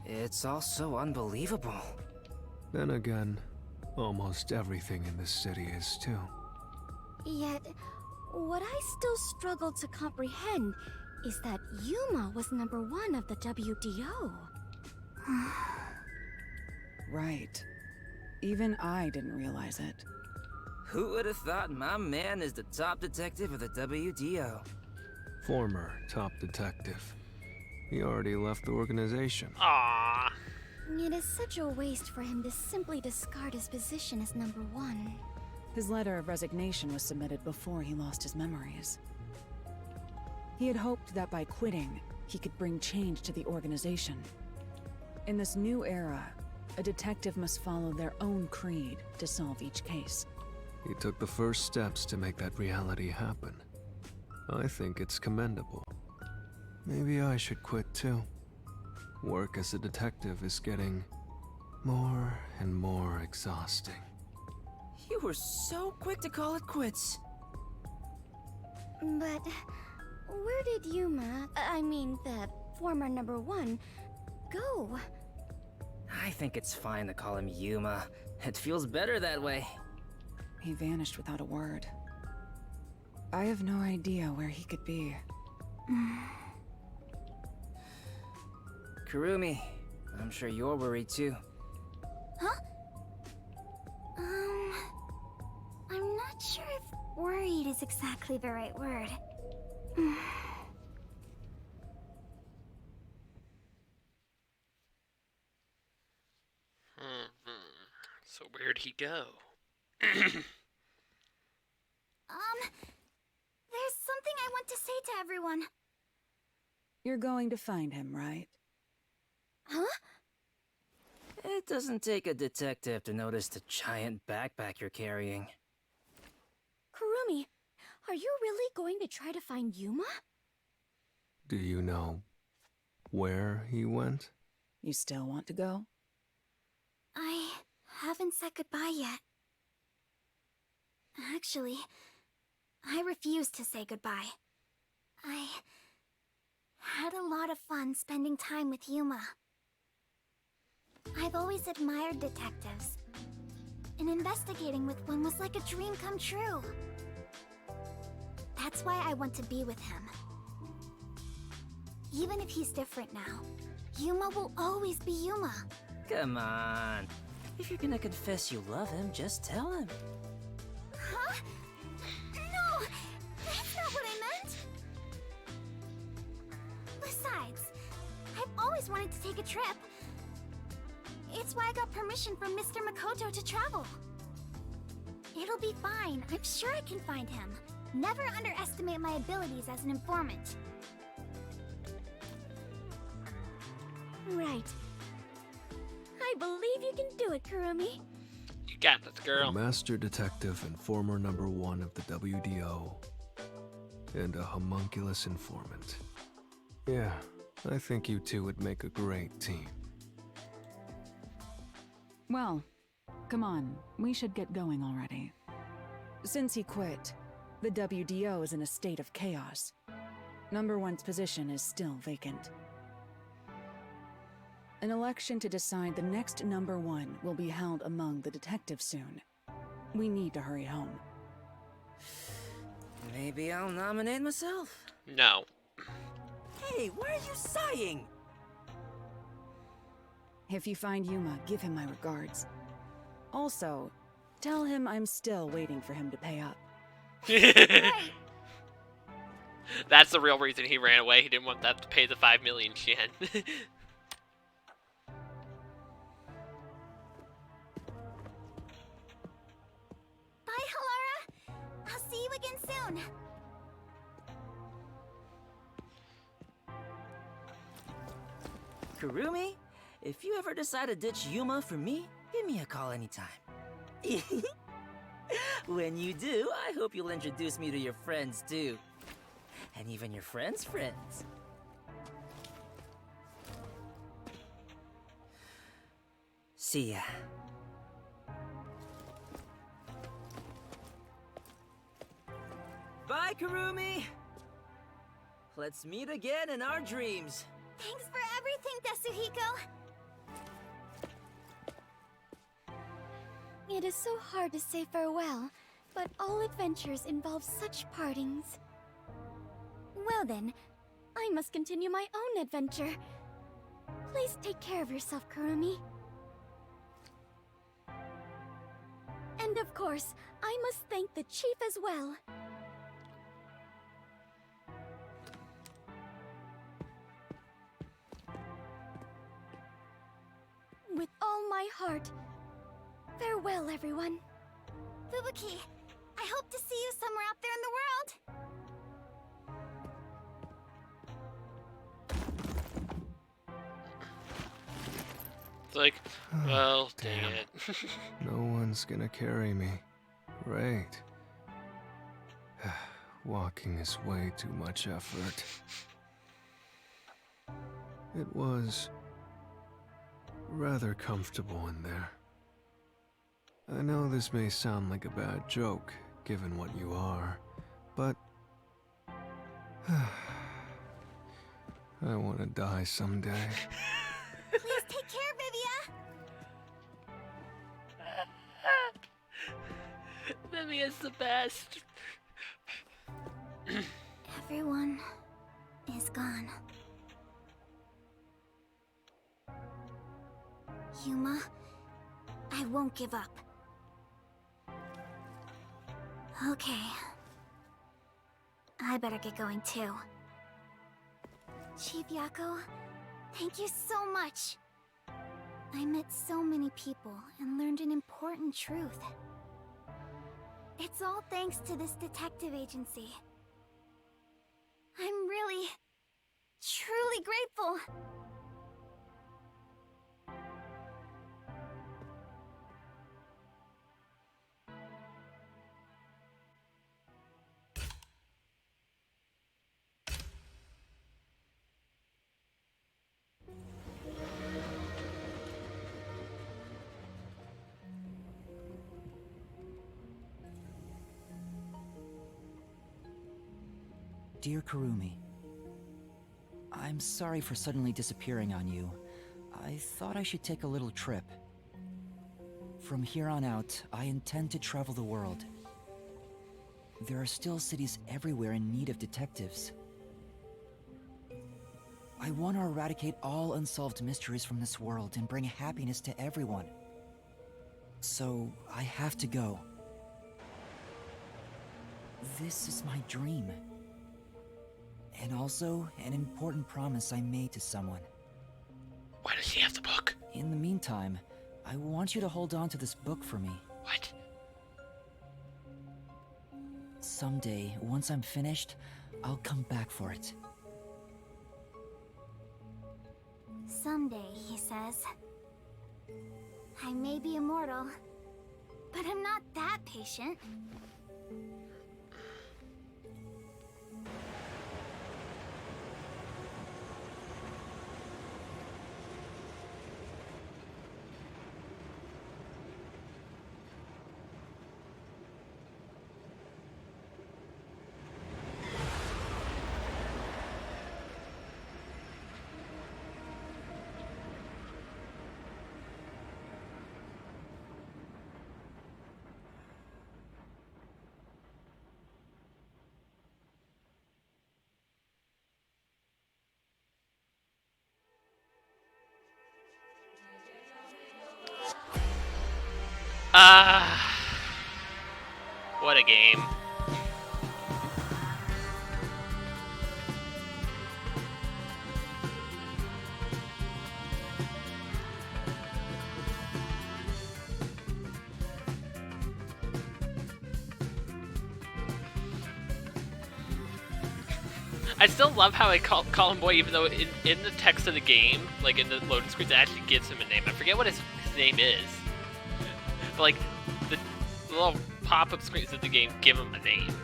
It's all so unbelievable. Then again, almost everything in this city is too. Yet, what I still struggle to comprehend is that Yuma was #1 of the WDO. Right. Even I didn't realize it. Who would have thought my man is the top detective of the WDO? Former top detective. He already left the organization. Aww. It is such a waste for him to simply discard his position as #1. His letter of resignation was submitted before he lost his memories. He had hoped that by quitting, he could bring change to the organization. In this new era, a detective must follow their own creed to solve each case. He took the first steps to make that reality happen. I think it's commendable. Maybe I should quit too. Work as a detective is getting more and more exhausting. You were so quick to call it quits. But where did Yuma, I mean the former #1, go? I think it's fine to call him Yuma. It feels better that way. He vanished without a word. I have no idea where he could be. Kurumi, I'm sure you're worried too. Huh? I'm not sure if worried is exactly the right word. So where'd he go? There's something I want to say to everyone. You're going to find him, right? Huh? It doesn't take a detective to notice the giant backpack you're carrying. Kurumi, are you really going to try to find Yuma? Do you know where he went? You still want to go? I haven't said goodbye yet. Actually, I refuse to say goodbye. I had a lot of fun spending time with Yuma. I've always admired detectives, and investigating with one was like a dream come true. That's why I want to be with him. Even if he's different now, Yuma will always be Yuma. Come on. If you're gonna confess you love him, just tell him. Huh? No! That's not what I meant! Besides, I've always wanted to take a trip. It's why I got permission from Mr. Makoto to travel. It'll be fine. I'm sure I can find him. Never underestimate my abilities as an informant. Right. I believe you can do it, Kurumi. You got this, girl. Master detective and former #1 of the WDO. And a homunculus informant. Yeah, I think you two would make a great team. Well, come on, we should get going already. Since he quit, the WDO is in a state of chaos. #1's position is still vacant. An election to decide the next #1 will be held among the detectives soon. We need to hurry home. Maybe I'll nominate myself. No. Hey, why are you sighing? If you find Yuma, give him my regards. Also, tell him I'm still waiting for him to pay up. Right. That's the real reason he ran away. He didn't want that to pay the 5 million yen. Bye, Halara. I'll see you again soon. Kurumi, if you ever decide to ditch Yuma for me, give me a call anytime. When you do, I hope you'll introduce me to your friends too. And even your friends' friends. See ya. Bye, Kurumi! Let's meet again in our dreams. Thanks for everything, Desuhiko. It is so hard to say farewell, but all adventures involve such partings. Well then, I must continue my own adventure. Please take care of yourself, Kurumi. And of course, I must thank the chief as well. With all my heart, farewell, everyone. Fubuki, I hope to see you somewhere out there in the world. It's like, well, dang Damn. it. No one's gonna carry me. Great. Walking is way too much effort. It was rather comfortable in there. I know this may sound like a bad joke, given what you are, but I want to die someday. Please take care, Vivia. Vivia's the best. Everyone is gone. Yuma, I won't give up. Okay. I better get going too. Chief Yako, thank you so much. I met so many people and learned an important truth. It's all thanks to this detective agency. I'm really, truly grateful. Dear Kurumi, I'm sorry for suddenly disappearing on you. I thought I should take a little trip. From here on out, I intend to travel the world. There are still cities everywhere in need of detectives. I want to eradicate all unsolved mysteries from this world and bring happiness to everyone. So, I have to go. This is my dream. And also, an important promise I made to someone. Why does he have the book? In the meantime, I want you to hold on to this book for me. What? Someday, once I'm finished, I'll come back for it. Someday, he says. I may be immortal, but I'm not that patient. What a game. I still love how I call him boy, even though in the text of the game, like in the loading screens, it actually gives him a name. I forget what his name is. But like, the little pop-up screens of the game give him a name.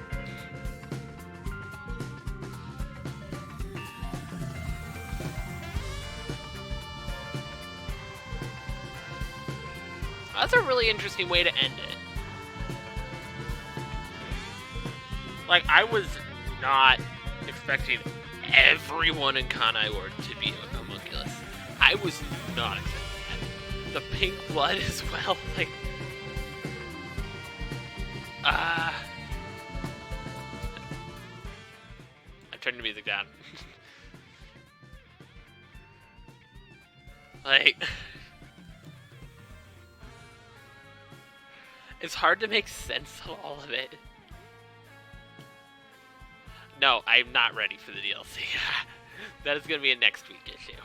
That's a really interesting way to end it. Like, I was not expecting everyone in Kanai Ward to be a homunculus. I was not expecting that. The pink blood as well, like... I'm turning the music down. Like... It's hard to make sense of all of it. No, I'm not ready for the DLC. That is going to be a next week issue.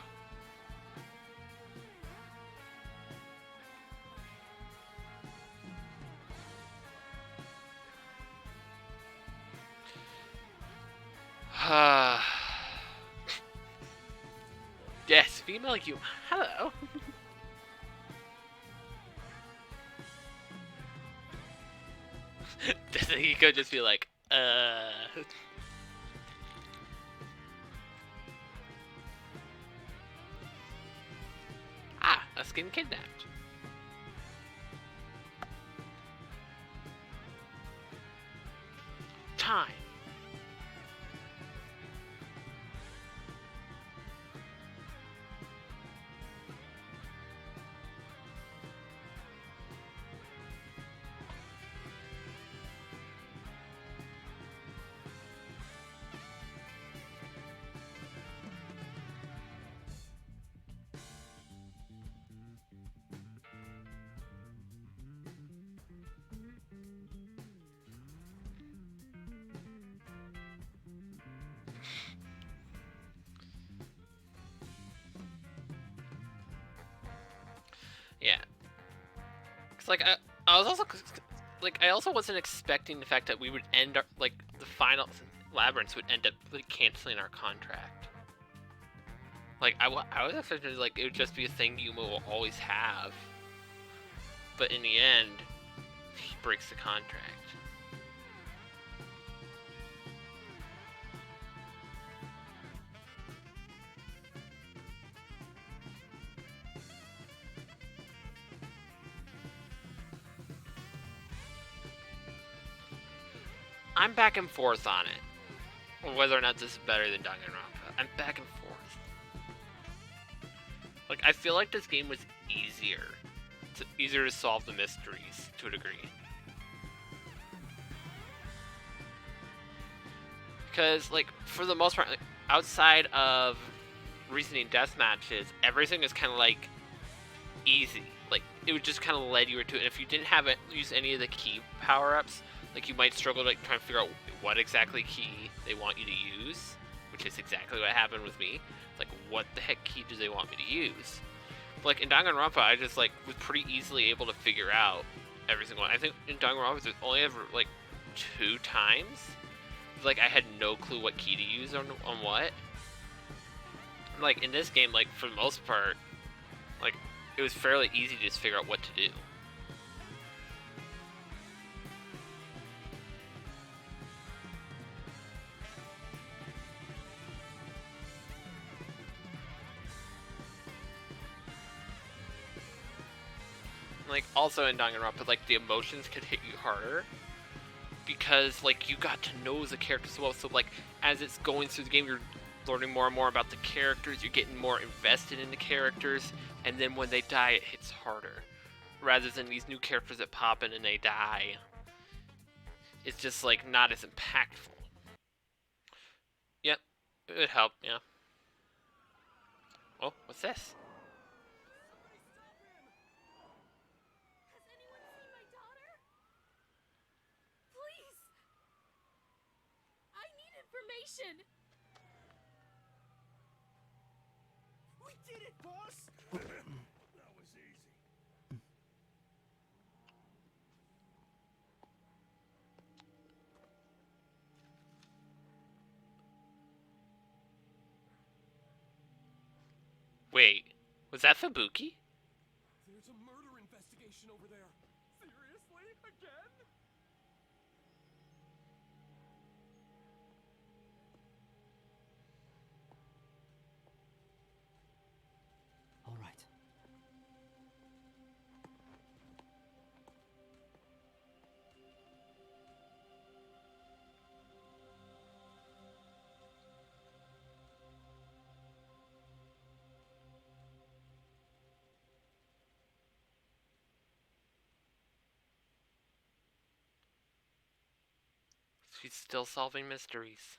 Yes, female human. Hello. He could just be like, Ah, us getting kidnapped. Time. Yeah. Cause like I was also like I also wasn't expecting the fact that we would end our, like the final labyrinths would end up like canceling our contract. Like I was expecting like it would just be a thing Yuma will always have, but in the end, he breaks the contract. I'm back and forth on it. Whether or not this is better than Danganronpa. I'm back and forth. Like, I feel like this game was easier. It's easier to solve the mysteries, to a degree. Because, like, for the most part, like, outside of reasoning death matches, everything is kind of, like, easy. Like, it would just kind of lead you into it. And if you didn't have it, use any of the key power-ups, like, you might struggle to, like, try and figure out what exactly key they want you to use, which is exactly what happened with me. It's like, what the heck key do they want me to use? But, like, in Danganronpa, I just, like, was pretty easily able to figure out every single one. I think in Danganronpa, there's only ever, like, 2 times. Like, I had no clue what key to use on what. Like, in this game, like, for the most part, like, it was fairly easy to just figure out what to do. Like, also in Danganronpa, like, the emotions could hit you harder because, like, you got to know the characters well. So, like, as it's going through the game, you're learning more and more about the characters. You're getting more invested in the characters, and then when they die, it hits harder. Rather than these new characters that pop in and they die, it's just, like, not as impactful. Yep, it would help, yeah. Oh, what's this? We did it, boss! That was easy. Wait, was that Fubuki? There's a murder investigation over there. Seriously? Again? All right. She's still solving mysteries.